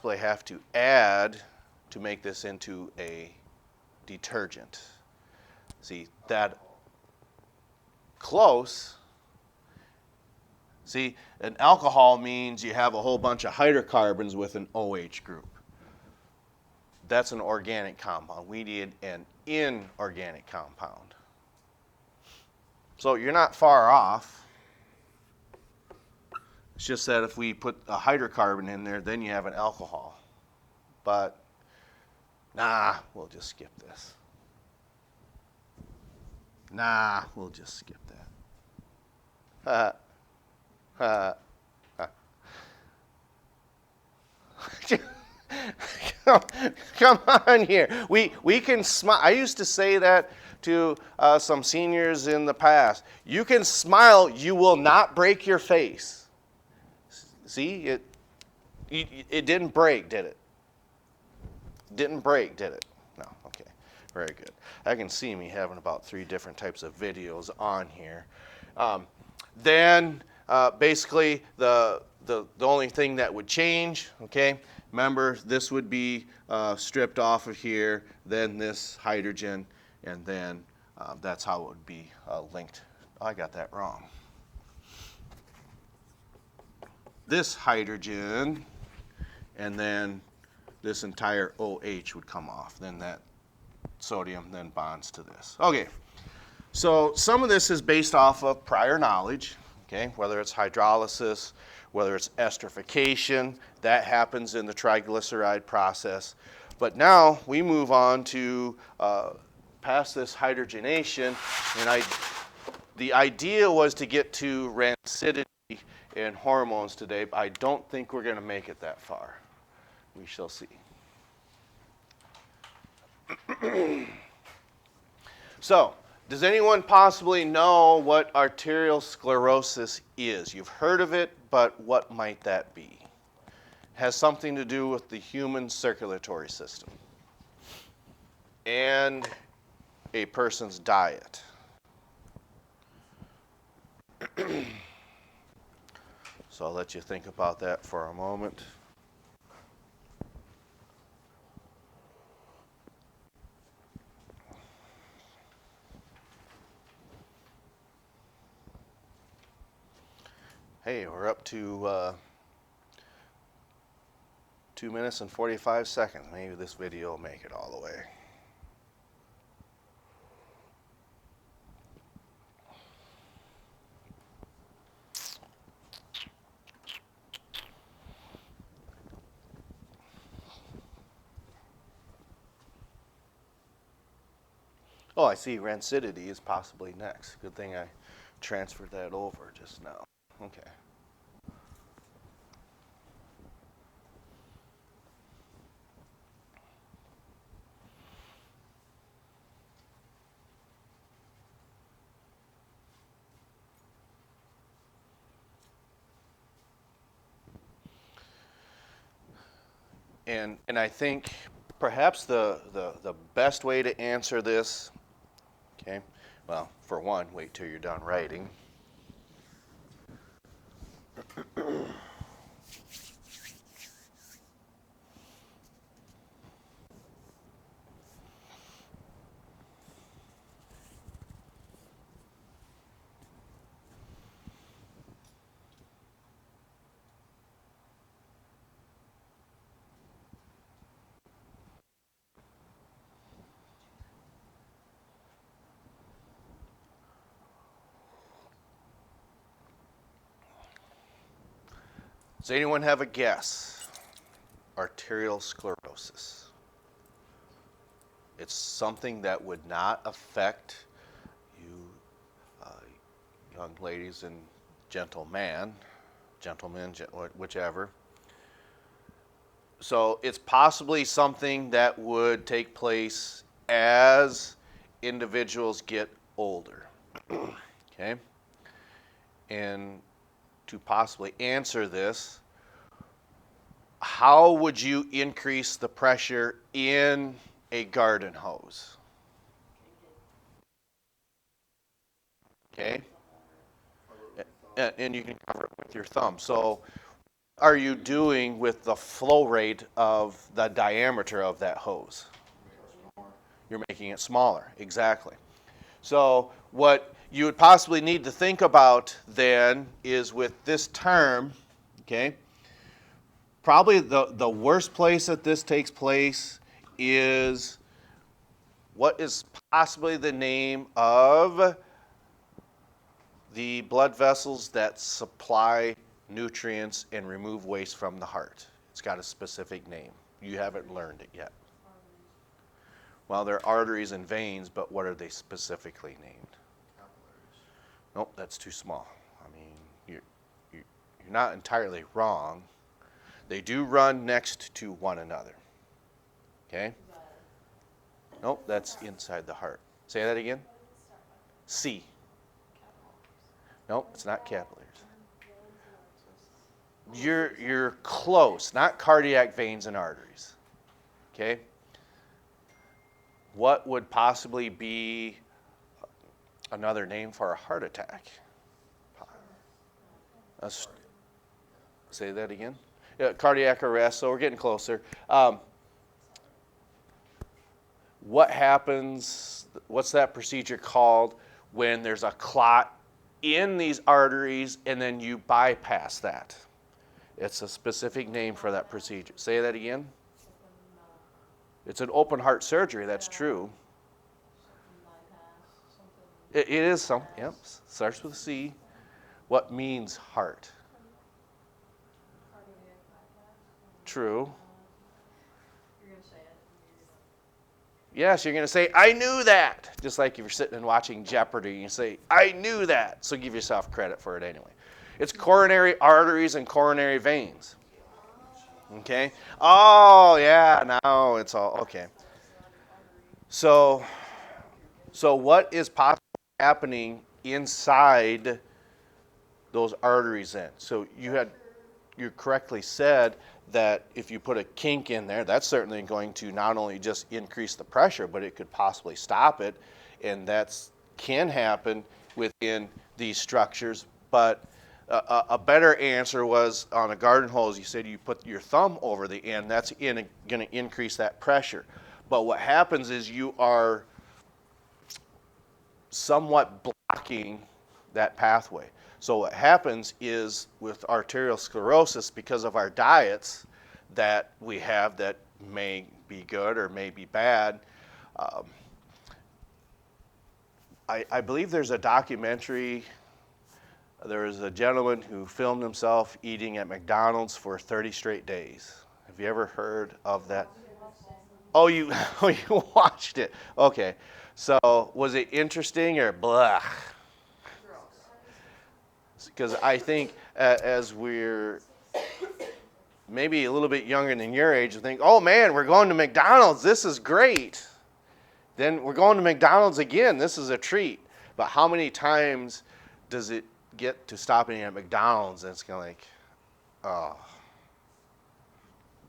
possibly have to add to make this into a detergent. See, that close. See, an alcohol means you have a whole bunch of hydrocarbons with an OH group. That's an organic compound. We need an inorganic compound. So you're not far off. It's just that if we put a hydrocarbon in there, then you have an alcohol. But, nah, we'll just skip this. Nah, we'll just skip that. Come on here. We can smile. I used to say that to some seniors in the past. You can smile. You will not break your face. See, it didn't break, did it? Didn't break, did it? No. Okay. Very good. I can see me having about 3 different types of videos on here. Then basically the only thing that would change, okay, remember this would be stripped off of here, then this hydrogen, and then that's how it would be linked. Oh, I got that wrong. This hydrogen, and then this entire OH would come off. Then that sodium then bonds to this. Okay, so some of this is based off of prior knowledge, okay, whether it's hydrolysis, whether it's esterification, that happens in the triglyceride process. But now we move on to past this hydrogenation, and the idea was to get to rancidity and hormones today, but I don't think we're going to make it that far. We shall see. So, does anyone possibly know what arterial sclerosis is? You've heard of it, but what might that be? Has something to do with the human circulatory system and a person's diet. So I'll let you think about that for a moment. Hey, we're up to 2 minutes and 45 seconds. Maybe this video will make it all the way. Oh, I see rancidity is possibly next. Good thing I transferred that over just now. Okay. And I think perhaps the best way to answer this, okay, well, for one, wait till you're done writing. Does anyone have a guess? Arterial sclerosis. It's something that would not affect you, young ladies and gentlemen, whichever. So it's possibly something that would take place as individuals get older. Okay? And to possibly answer this, how would you increase the pressure in a garden hose? Okay? And you can cover it with your thumb. So are you doing with the flow rate of the diameter of that hose? You're making it smaller, exactly. So what you would possibly need to think about then is with this term, okay, probably the worst place that this takes place is what is possibly the name of the blood vessels that supply nutrients and remove waste from the heart. It's got a specific name. You haven't learned it yet. Well, they're arteries and veins, but what are they specifically named? Nope, that's too small. I mean, you're not entirely wrong. They do run next to one another. Okay? Nope, that's inside the heart. Say that again. C. Nope, it's not capillaries. You're close, not cardiac veins and arteries. Okay? What would possibly be another name for a heart attack? Say that again. Yeah, cardiac arrest, so we're getting closer. What happens, what's that procedure called when there's a clot in these arteries and then you bypass that? It's a specific name for that procedure. Say that again. It's an open heart surgery, that's true. It is some, yep, starts with a C. What means heart? True. Yes, you're going to say, I knew that. Just like if you're sitting and watching Jeopardy, you say, I knew that. So give yourself credit for it anyway. It's coronary arteries and coronary veins. Okay? Oh, yeah, now it's all, okay. So what is possibly happening inside those arteries then? So you correctly said that if you put a kink in there, that's certainly going to not only just increase the pressure, but it could possibly stop it. And that can happen within these structures. But a better answer was on a garden hose, you said you put your thumb over the end. That's going to increase that pressure. But what happens is you are somewhat blocking that pathway. So what happens is with arterial sclerosis, because of our diets that we have that may be good or may be bad, I believe there's a documentary. There was a gentleman who filmed himself eating at McDonald's for 30 straight days. Have you ever heard of that? Oh, you watched it. Okay. So was it interesting or blah? Because I think as we're maybe a little bit younger than your age, we think, oh man, we're going to McDonald's. This is great. Then we're going to McDonald's again. This is a treat. But how many times does it get to stopping at McDonald's and it's kind of like, oh.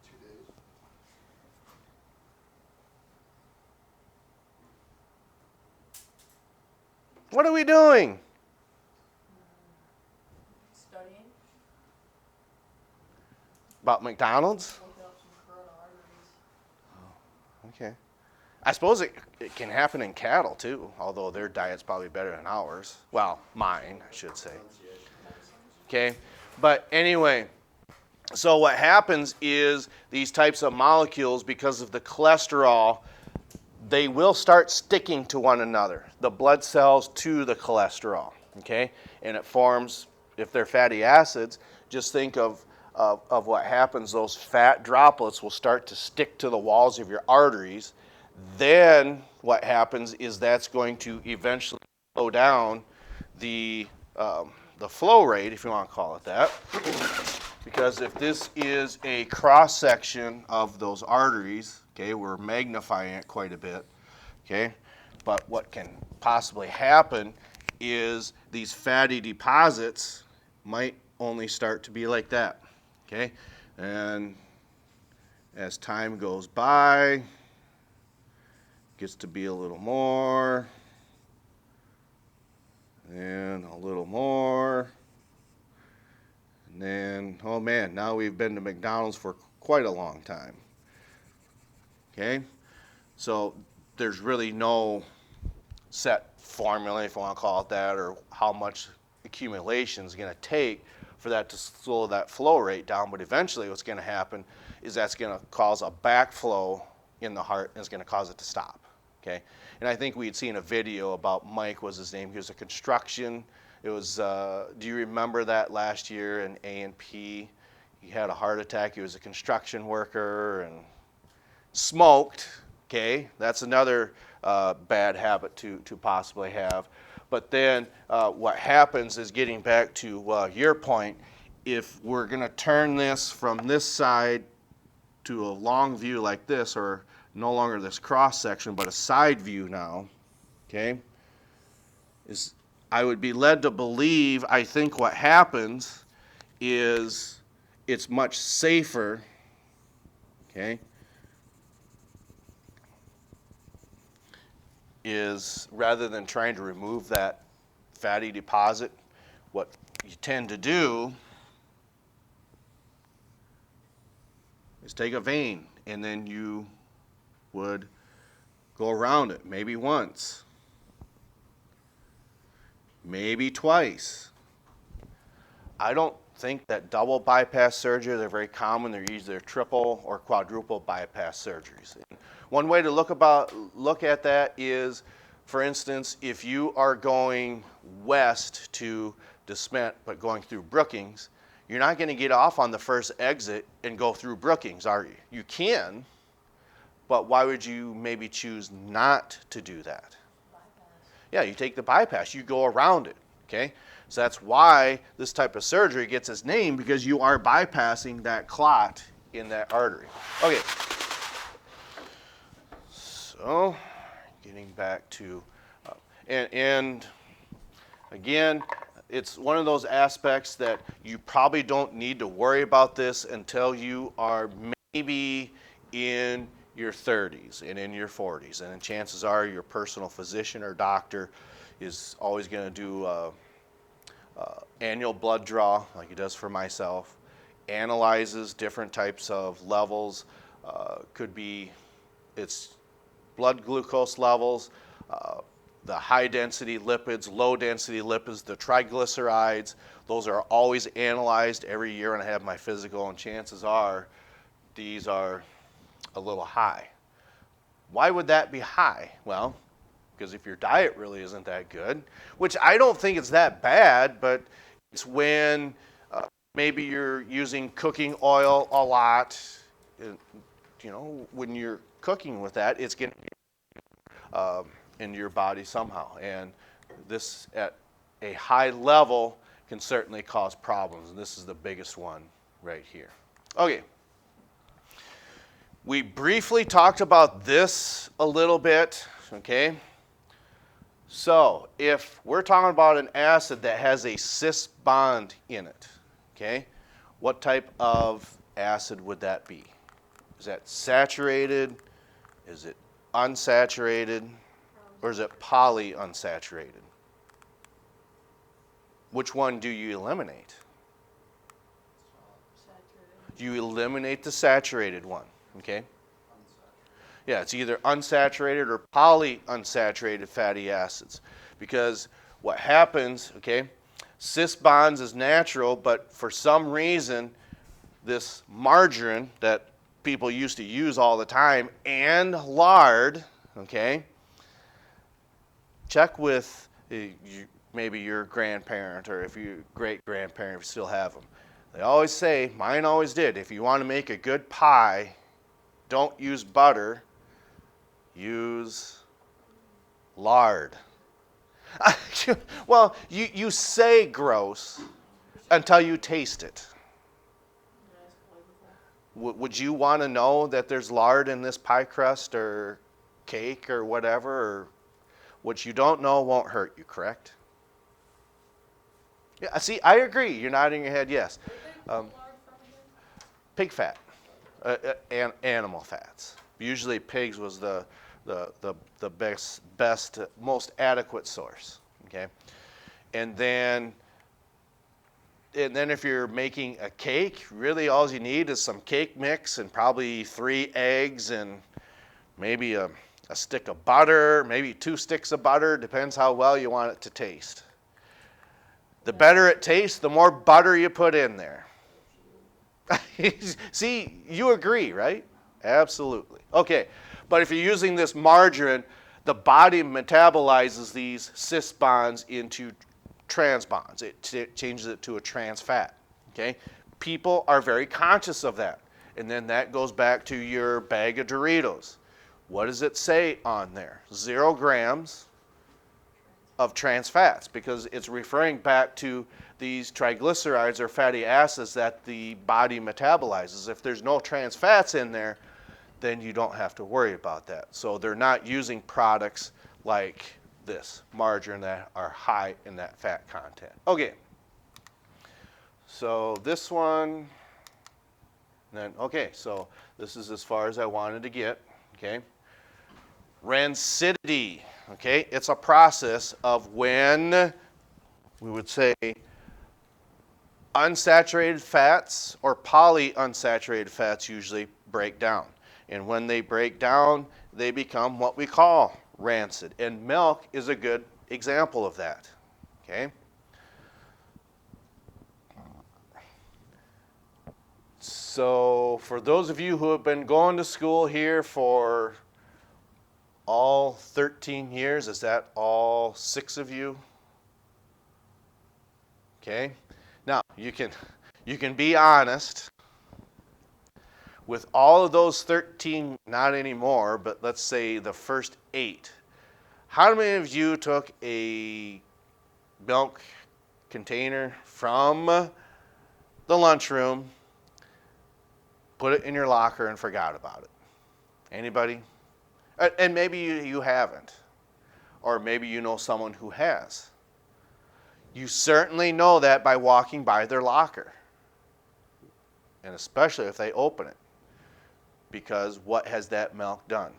2 days. What are we doing? Studying. About McDonald's? Look up some coronal arteries. Okay. I suppose it can happen in cattle too, although their diet's probably better than ours. Well, mine, I should say. Okay. But anyway, so what happens is these types of molecules, because of the cholesterol, they will start sticking to one another, the blood cells to the cholesterol, okay? And it forms, if they're fatty acids, just think of what happens. Those fat droplets will start to stick to the walls of your arteries. Then what happens is that's going to eventually slow down the flow rate, if you want to call it that. Because if this is a cross-section of those arteries, okay, we're magnifying it quite a bit, okay? But what can possibly happen is these fatty deposits might only start to be like that, okay? And as time goes by, gets to be a little more, and a little more, and And then, oh man, now we've been to McDonald's for quite a long time. Okay? So there's really no set formula, if you want to call it that, or how much accumulation is going to take for that to slow that flow rate down. But eventually what's going to happen is that's going to cause a backflow in the heart and it's going to cause it to stop. Okay? And I think we'd seen a video about Mike was his name. He was a construction. It was, do you remember that last year in A&P? He had a heart attack. He was a construction worker and smoked. Okay, that's another bad habit to possibly have. But then what happens is, getting back to your point, if we're going to turn this from this side to a long view like this, or no longer this cross section, but a side view now, okay, is I would be led to believe, I think what happens is it's much safer, okay, is rather than trying to remove that fatty deposit, what you tend to do is take a vein and then you would go around it, maybe once, maybe twice. I don't think that double bypass surgery, they're very common. They're either triple or quadruple bypass surgeries. One way to look at that is, for instance, if you are going west to DeSmet but going through Brookings, you're not going to get off on the first exit and go through Brookings, are you? You can, but why would you maybe choose not to do that? Bypass. Yeah, you take the bypass, you go around it, okay? So that's why this type of surgery gets its name, because you are bypassing that clot in that artery. Okay. So, getting back to, and again, it's one of those aspects that you probably don't need to worry about this until you are maybe in your 30s and in your 40s. And then chances are your personal physician or doctor is always going to do annual blood draw, like he does for myself, analyzes different types of levels, could be its blood glucose levels, the high density lipids, low density lipids, the triglycerides. Those are always analyzed every year when I have my physical, and chances are these are a little high. Why would that be high? Well, because if your diet really isn't that good, which I don't think it's that bad, but it's when maybe you're using cooking oil a lot. You know, when you're cooking with that, it's getting into your body somehow. And this at a high level can certainly cause problems. And this is the biggest one right here. Okay. We briefly talked about this a little bit, okay? So if we're talking about an acid that has a cis bond in it, okay, what type of acid would that be? Is that saturated? Is it unsaturated? Or is it polyunsaturated? Which one do you eliminate? Saturated. Do you eliminate the saturated one? Okay. Yeah, it's either unsaturated or polyunsaturated fatty acids. Because what happens, okay, cis bonds is natural, but for some reason, this margarine that people used to use all the time and lard, okay, check with maybe your grandparent, or if your great-grandparent, if you still have them. They always say, mine always did, if you want to make a good pie, don't use butter, use lard. Well, you say gross until you taste it. Would you want to know that there's lard in this pie crust or cake or whatever? Or what you don't know won't hurt you, correct? Yeah, see, I agree. You're nodding your head, yes. Pig fat, and animal fats. Usually pigs was the best, most adequate source, okay? And then And then if you're making a cake, really all you need is some cake mix and probably 3 eggs and maybe a stick of butter, maybe 2 sticks of butter, depends how well you want it to taste. The better it tastes, the more butter you put in there. See, you agree, right? Absolutely. Okay, but if you're using this margarine, the body metabolizes these cis bonds into trans bonds. It changes it to a trans fat. Okay, people are very conscious of that, and then that goes back to your bag of Doritos. What does it say on there? 0 grams of trans fats, because it's referring back to these triglycerides or fatty acids that the body metabolizes. If there's no trans fats in there, then you don't have to worry about that. So they're not using products like this margarine that are high in that fat content. Okay, so this one, then, okay, so this is as far as I wanted to get, okay. Rancidity, okay, it's a process of when we would say unsaturated fats or polyunsaturated fats usually break down. And when they break down, they become what we call rancid. And milk is a good example of that, okay? So for those of you who have been going to school here for all 13 years, is that all 6 of you? Okay. Now, you can be honest. With all of those 13, not anymore, but let's say the first 8, how many of you took a milk container from the lunchroom, put it in your locker, and forgot about it? Anybody? And maybe you haven't. Or maybe you know someone who has. You certainly know that by walking by their locker. And especially if they open it. Because what has that milk done?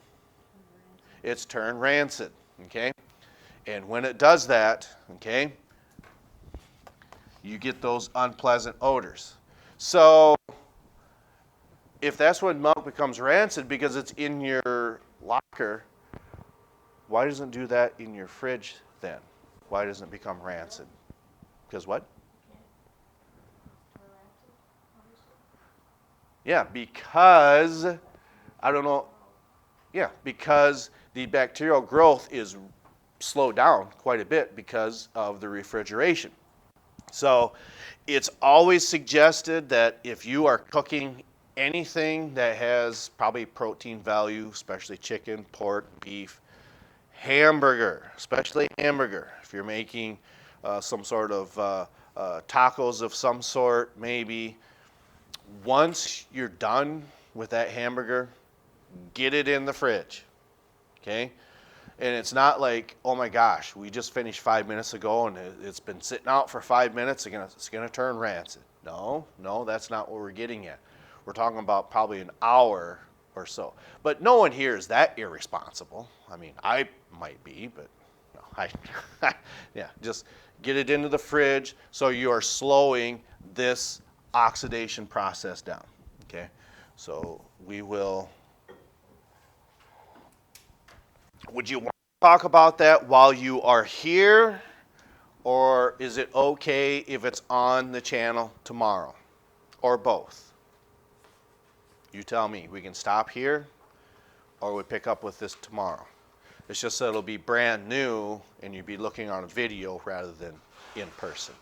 It's turned rancid, okay? And when it does that, okay, you get those unpleasant odors. So if that's when milk becomes rancid because it's in your locker, why doesn't it do that in your fridge then? Why doesn't it become rancid? Because what? Yeah, because, I don't know, yeah, because the bacterial growth is slowed down quite a bit because of the refrigeration. So it's always suggested that if you are cooking anything that has probably protein value, especially chicken, pork, beef, hamburger, especially hamburger, if you're making some sort of tacos of some sort, maybe, once you're done with that hamburger, get it in the fridge, okay? And it's not like, oh my gosh, we just finished 5 minutes ago and it's been sitting out for 5 minutes, it's gonna turn rancid. No, that's not what we're getting at. We're talking about probably an hour or so. But no one here is that irresponsible. I mean, I might be, but no, yeah, just get it into the fridge so you are slowing this oxidation process down, okay? So we will, would you want to talk about that while you are here, or is it okay if it's on the channel tomorrow, or both? You tell me. We can stop here, or we pick up with this tomorrow. It's just that it'll be brand new, and you'll be looking on a video rather than in person.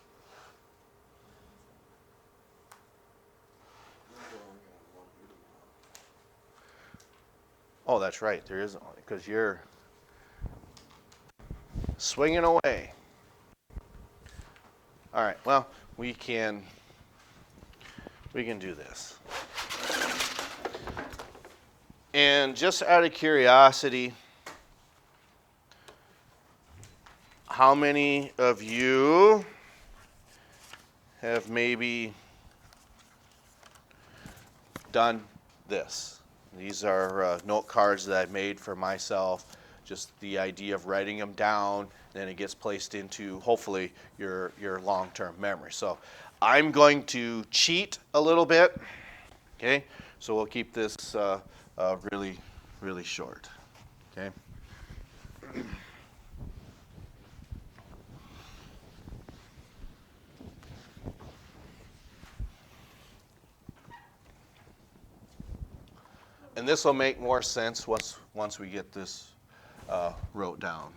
Oh, that's right. There isn't one because you're swinging away. All right. Well, we can do this. And just out of curiosity, how many of you have maybe done this? These are note cards that I've made for myself, just the idea of writing them down, then it gets placed into, hopefully, your long-term memory. So I'm going to cheat a little bit, okay? So we'll keep this really, really short, okay? And this will make more sense once we get this wrote down.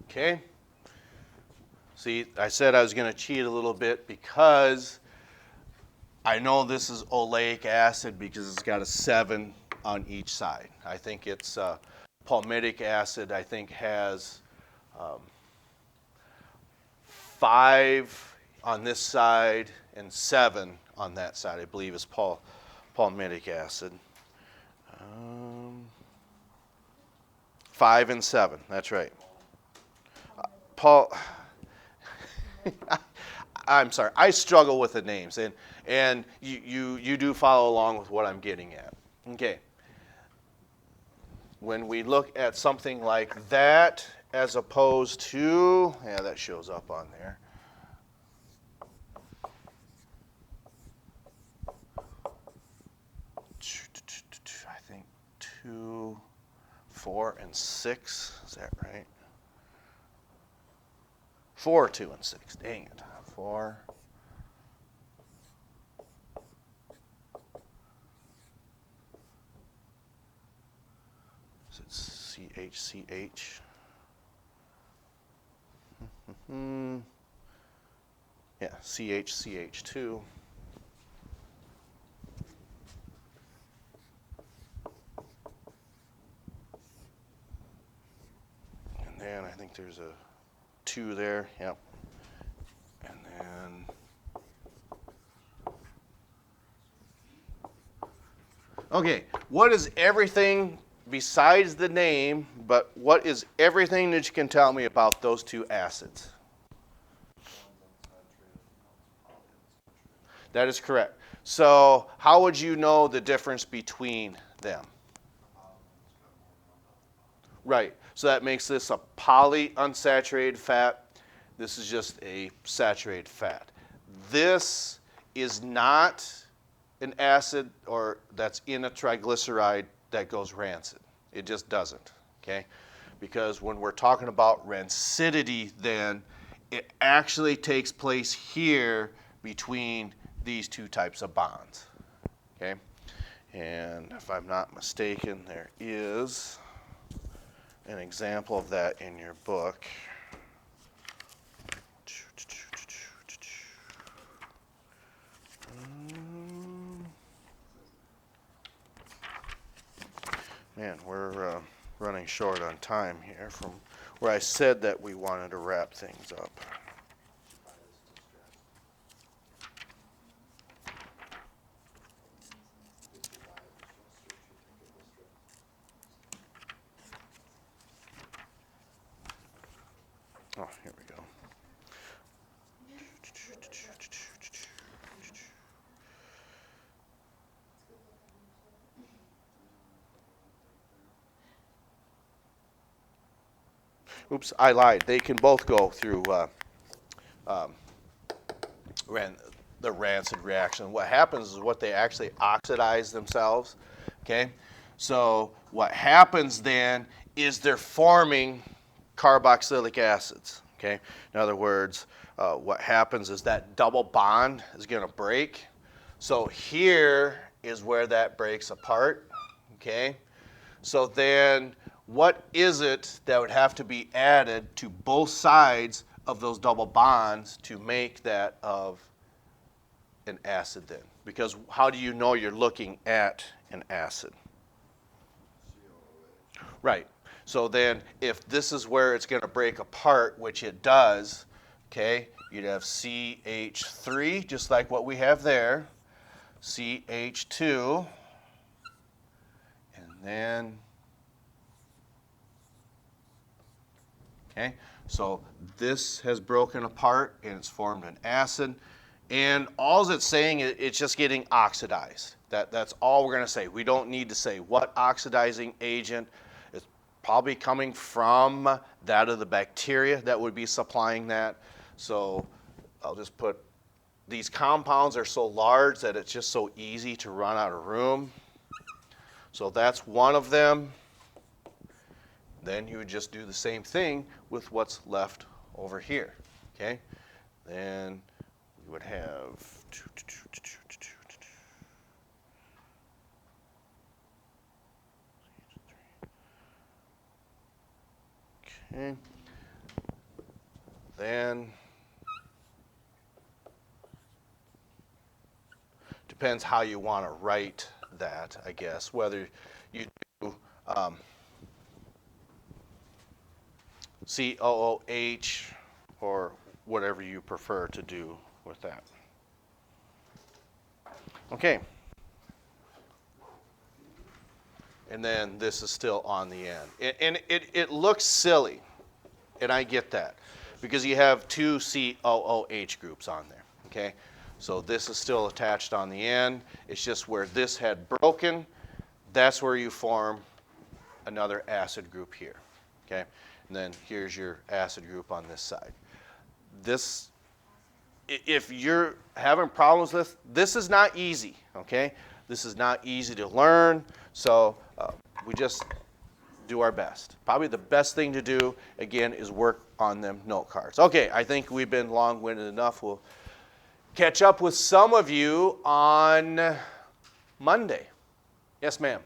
Okay. See, I said I was going to cheat a little bit because I know this is oleic acid because it's got a 7 on each side. I think it's palmitic acid, I think, has 5 on this side and 7 on that side, I believe is palmitic acid. 5 and 7, that's right. I'm sorry, I struggle with the names, and you do follow along with what I'm getting at. Okay. When we look at something like that, as opposed to, yeah, that shows up on there. I think 2, 4, and 6. Is that right? 4, 2, and 6. Dang it. 4. Is it CH? Yeah, CH2. And then I think there's a 2 there. Yep. And then okay, what is everything besides the name, but what is everything that you can tell me about those 2 acids? That is correct. So how would you know the difference between them? Right. So that makes this a polyunsaturated fat. This is just a saturated fat. This is not an acid or that's in a triglyceride that goes rancid. It just doesn't, okay? Because when we're talking about rancidity, then it actually takes place here between these 2 types of bonds, okay? And if I'm not mistaken, there is an example of that in your book. Man, we're running short on time here from where I said that we wanted to wrap things up. Oh, here we go. Oops, I lied. They can both go through the rancid reaction. What happens is what they actually oxidize themselves, okay? So what happens then is they're forming carboxylic acids, okay? In other words, what happens is that double bond is going to break. So here is where that breaks apart, okay? So then what is it that would have to be added to both sides of those double bonds to make that of an acid then? Because how do you know you're looking at an acid? Right. So then if this is where it's going to break apart, which it does, okay, you'd have CH3, just like what we have there. CH2, and then, okay, so this has broken apart and it's formed an acid, and all it's saying is it's just getting oxidized. That's all we're going to say. We don't need to say what oxidizing agent. It's probably coming from that of the bacteria that would be supplying that. So I'll just put, these compounds are so large that it's just so easy to run out of room. So that's one of them. Then you would just do the same thing with what's left over here, okay? Then we would have, okay. Then depends how you want to write that, I guess, whether you do COOH or whatever you prefer to do with that. Okay. And then this is still on the end. And it looks silly, and I get that, because you have two COOH groups on there, okay? So this is still attached on the end. It's just where this had broken, that's where you form another acid group here, okay? And then here's your acid group on this side. This, if you're having problems with, this is not easy, okay? This is not easy to learn, so we just do our best. Probably the best thing to do, again, is work on them note cards. Okay, I think we've been long-winded enough. We'll catch up with some of you on Monday. Yes, ma'am.